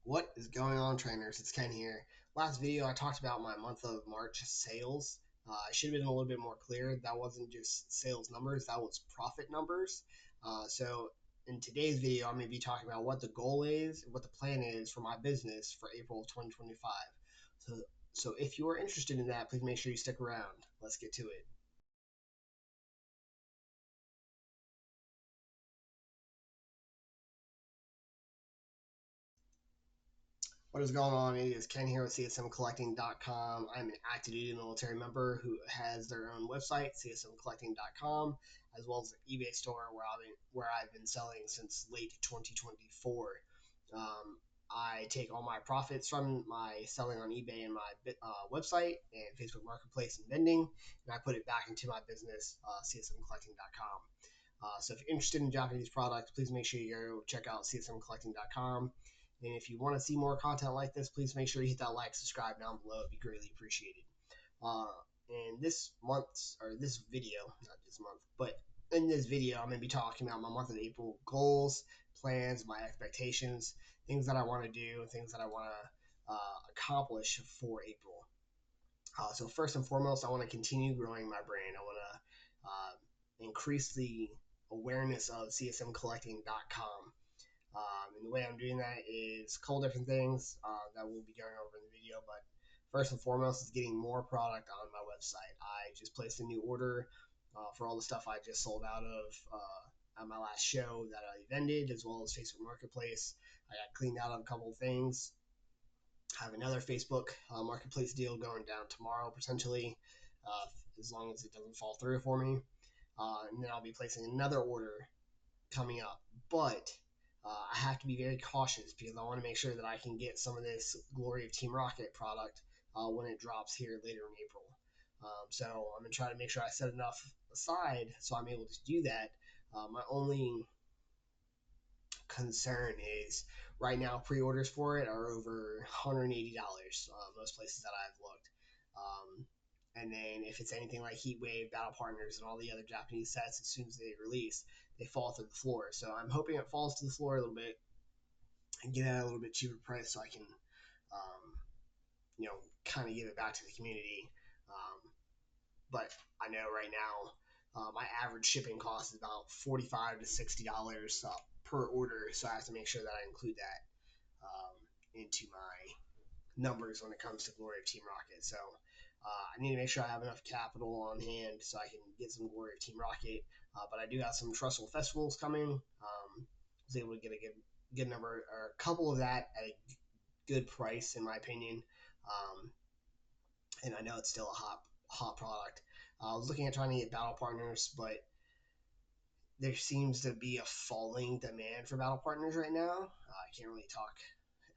What is going on, trainers? It's Ken here. Last video, I talked about my month of March sales. I should have been a little bit more clear. That wasn't just sales numbers, that was profit numbers. So, in today's video, I'm going to be talking about what the goal is, what the plan is for my business for April of 2025. So if you are interested in that, please make sure you stick around. Let's get to it. What is going on? It is Ken here with CSMcollecting.com. I'm an active duty military member who has their own website, CSMcollecting.com, as well as an eBay store where I've been selling since late 2024. Um, I take all my profits from my selling on eBay and my website and Facebook Marketplace and vending, and I put it back into my business, CSMcollecting.com. So if you're interested in Japanese products, please make sure you go check out CSMcollecting.com. And if you want to see more content like this, please make sure you hit that like, subscribe down below. It'd be greatly appreciated. Uh, in this month's, or this video, not this month, but in this video, I'm going to be talking about my month of April goals, plans, my expectations, things that I want to do, things that I want to accomplish for April. So first and foremost, I want to continue growing my brand. I want to increase the awareness of CSMcollecting.com. And the way I'm doing that is a couple different things that we'll be going over in the video. But first and foremost is getting more product on my website. I just placed a new order for all the stuff I just sold out of at my last show that I vended, as well as Facebook Marketplace. I got cleaned out of a couple of things. I have another Facebook Marketplace deal going down tomorrow, potentially, as long as it doesn't fall through for me. And then I'll be placing another order coming up. But I have to be very cautious because I want to make sure that I can get some of this Glory of Team Rocket product when it drops here later in April. So I'm going to try to make sure I set enough aside so I'm able to do that. My only concern is right now pre-orders for it are over $180 most places that I've looked. And then if it's anything like Heatwave, Battle Partners, and all the other Japanese sets, as soon as they release, they fall through the floor. So I'm hoping it falls to the floor a little bit and get it at a little bit cheaper price so I can, kind of give it back to the community. But I know right now my average shipping cost is about $45 to $60 per order, so I have to make sure that I include that into my numbers when it comes to Glory of Team Rocket. So I need to make sure I have enough capital on hand so I can get some Glory of Team Rocket. But I do have some Trustful Festivals coming. I was able to get a good number or a couple of that at a good price, in my opinion. And I know it's still a hot product. I was looking at trying to get Battle Partners, but there seems to be a falling demand for Battle Partners right now. I can't really talk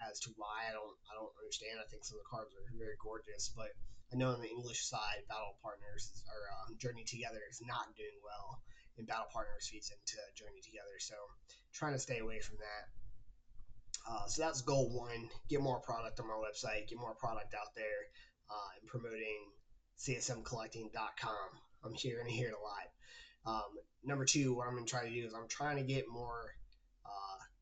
as to why. I don't understand. I think some of the cards are very gorgeous, but I know on the English side, Battle Partners or Journey Together is not doing well, and Battle Partners feeds into Journey Together. So trying to stay away from that. So that's goal one: get more product on my website, get more product out there, and promoting CSMcollecting.com. I'm here and here a lot. Number two, what I'm going to try to do is I'm trying to get more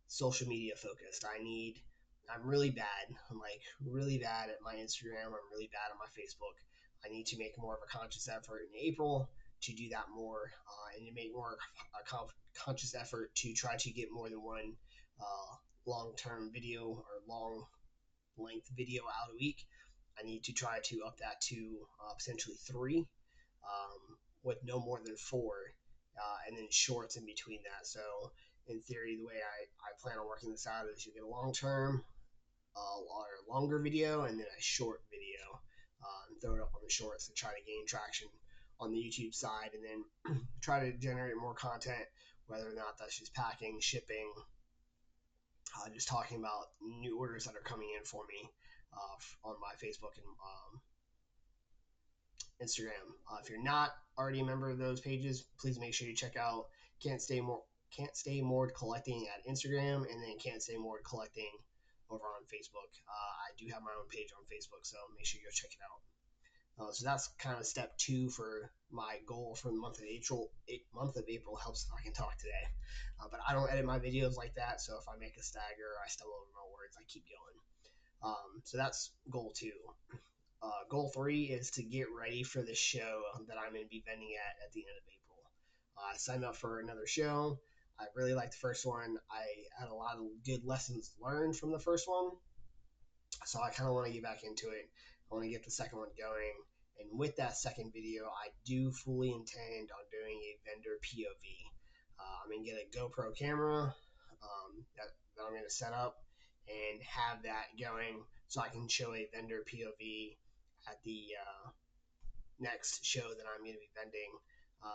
social media focused. I'm really bad. I'm like really bad at my Instagram. I'm really bad at my Facebook. I need to make more of a conscious effort in April to do that more and to make more a conscious effort to try to get more than one long-term video or long-length video out a week. I need to try to up that to potentially 3 with no more than 4 and then shorts in between that. So in theory, the way I plan on working this out is you get a long-term or longer video and then a short video and throw it up on the shorts to try to gain traction on the YouTube side and then try to generate more content, whether or not that's just packing, shipping, just talking about new orders that are coming in for me on my Facebook and Instagram. If you're not already a member of those pages, please make sure you check out Can't Stay Moored Collecting at Instagram, and then Can't Stay Moored Collecting over on Facebook. I do have my own page on Facebook, so make sure you go check it out. So that's kind of step 2 for my goal for the month of April. Month of April helps if I can talk today. But I don't edit my videos like that, so if I make a stagger or I stumble over my words, as I keep going. So that's goal 2. Goal 3 is to get ready for the show that I'm going to be vending at the end of April. I signed up for another show. I really liked the first one. I had a lot of good lessons learned from the first one, so I kind of want to get back into it. I want to get the second one going. And with that second video, I do fully intend on doing a vendor POV. I'm going to get a GoPro camera that I'm going to set up and have that going so I can show a vendor POV at the next show that I'm going to be vending.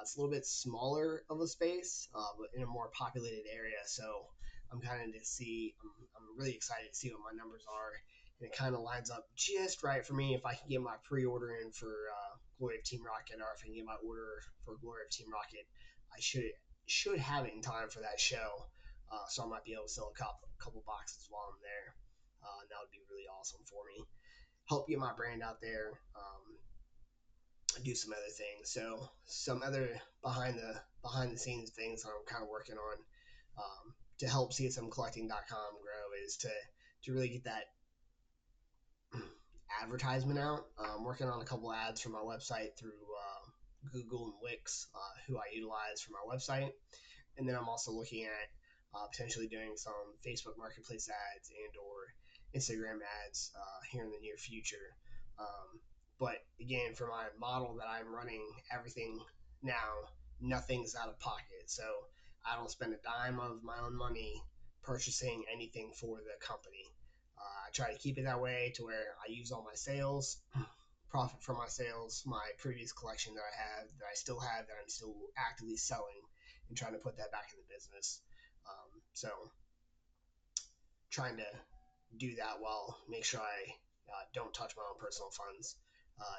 It's a little bit smaller of a space, but in a more populated area. So I'm kind of I'm really excited to see what my numbers are. And it kind of lines up just right for me if I can get my pre-order in for Glory of Team Rocket, or if I can get my order for Glory of Team Rocket. I should have it in time for that show. So I might be able to sell a couple boxes while I'm there. That would be really awesome for me. Help get my brand out there. Do some other things. So some other behind the scenes things I'm kind of working on to help CSMcollecting.com grow is to really get that advertisement out. I'm working on a couple ads for my website through Google and Wix, who I utilize for my website. And then I'm also looking at potentially doing some Facebook Marketplace ads and or Instagram ads here in the near future. But again, for my model that I'm running everything now, nothing's out of pocket. So I don't spend a dime of my own money purchasing anything for the company. I try to keep it that way to where I use all my sales, profit from my sales, my previous collection that I have, that I still have, that I'm still actively selling, and trying to put that back in the business. So trying to do that while make sure I don't touch my own personal funds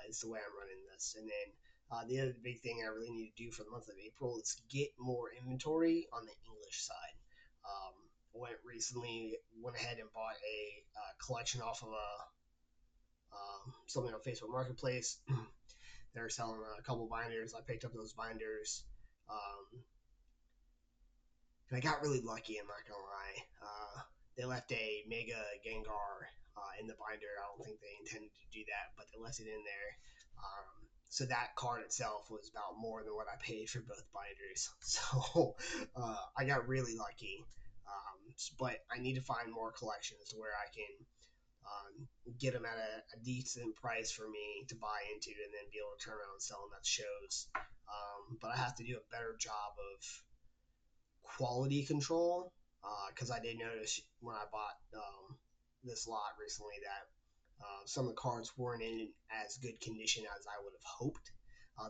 is the way I'm running this. And then the other big thing I really need to do for the month of April is get more inventory on the English side. Went ahead and bought a collection off of something on Facebook Marketplace. They're selling a couple binders. I picked up those binders. And I got really lucky, I'm not gonna lie. They left a Mega Gengar in the binder. I don't think they intended to do that, but they left it in there. So that card itself was about more than what I paid for both binders. So I got really lucky. But I need to find more collections where I can get them at a decent price for me to buy into, and then be able to turn around and sell them at shows. But I have to do a better job of quality control, because I did notice when I bought this lot recently that some of the cards weren't in as good condition as I would have hoped.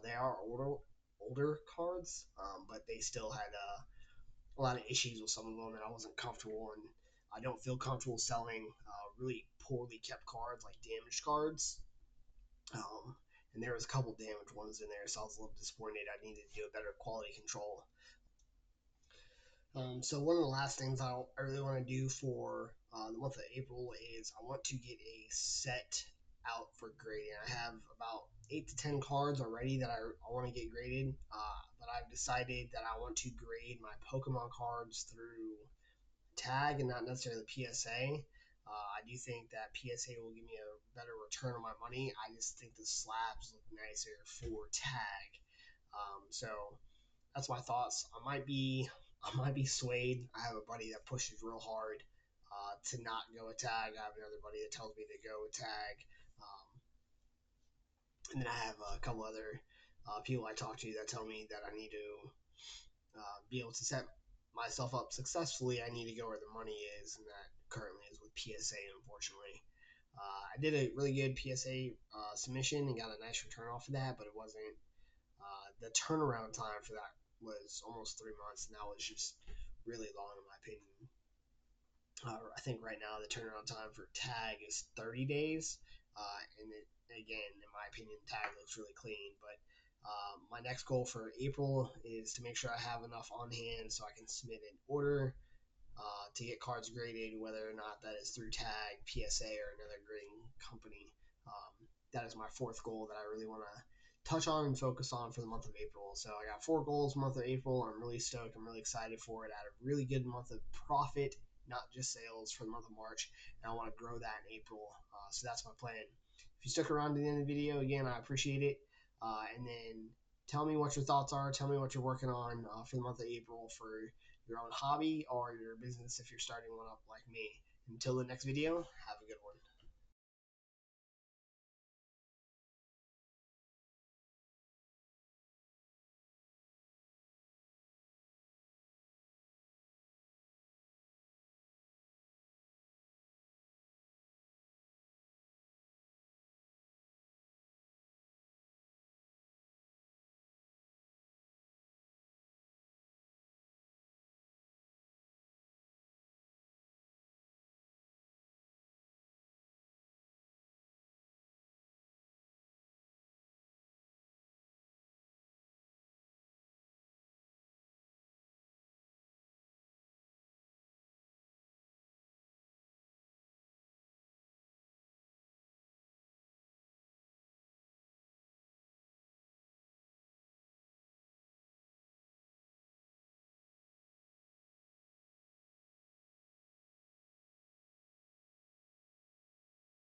They are older cards, but they still had a lot of issues with some of them, and I wasn't comfortable, and I don't feel comfortable selling really poorly kept cards, like damaged cards. And there was a couple damaged ones in there, so I was a little disappointed. I needed to do a better quality control. So one of the last things I really want to do for the month of April is I want to get a set out for grading. I have about 8 to 10 cards already that I want to get graded, but I've decided that I want to grade my Pokemon cards through tag and not necessarily PSA. I do think that PSA will give me a better return on my money. I just think the slabs look nicer for tag. So that's my thoughts. I might be swayed. I have a buddy that pushes real hard to not go with tag. I have another buddy that tells me to go with tag. And then I have a couple other people I talk to that tell me that I need to be able to set myself up successfully. I need to go where the money is, and that currently is with PSA, unfortunately. I did a really good PSA submission and got a nice return off of that, but it wasn't the turnaround time for that was almost 3 months, and that was just really long in my opinion. I think right now the turnaround time for tag is 30 days, and again, in my opinion, tag looks really clean. But my next goal for April is to make sure I have enough on hand so I can submit an order to get cards graded, whether or not that is through tag, PSA, or another grading company. That is my fourth goal that I really want to touch on and focus on for the month of April. So I got 4 goals month of April. I'm really stoked. I'm really excited for it. I had a really good month of profit not just sales for the month of March, and I want to grow that in April. So that's my plan. If you stuck around to the end of the video, again, I appreciate it. And then tell me what your thoughts are. Tell me what you're working on for the month of April for your own hobby or your business if you're starting one up like me. Until the next video, have a good one.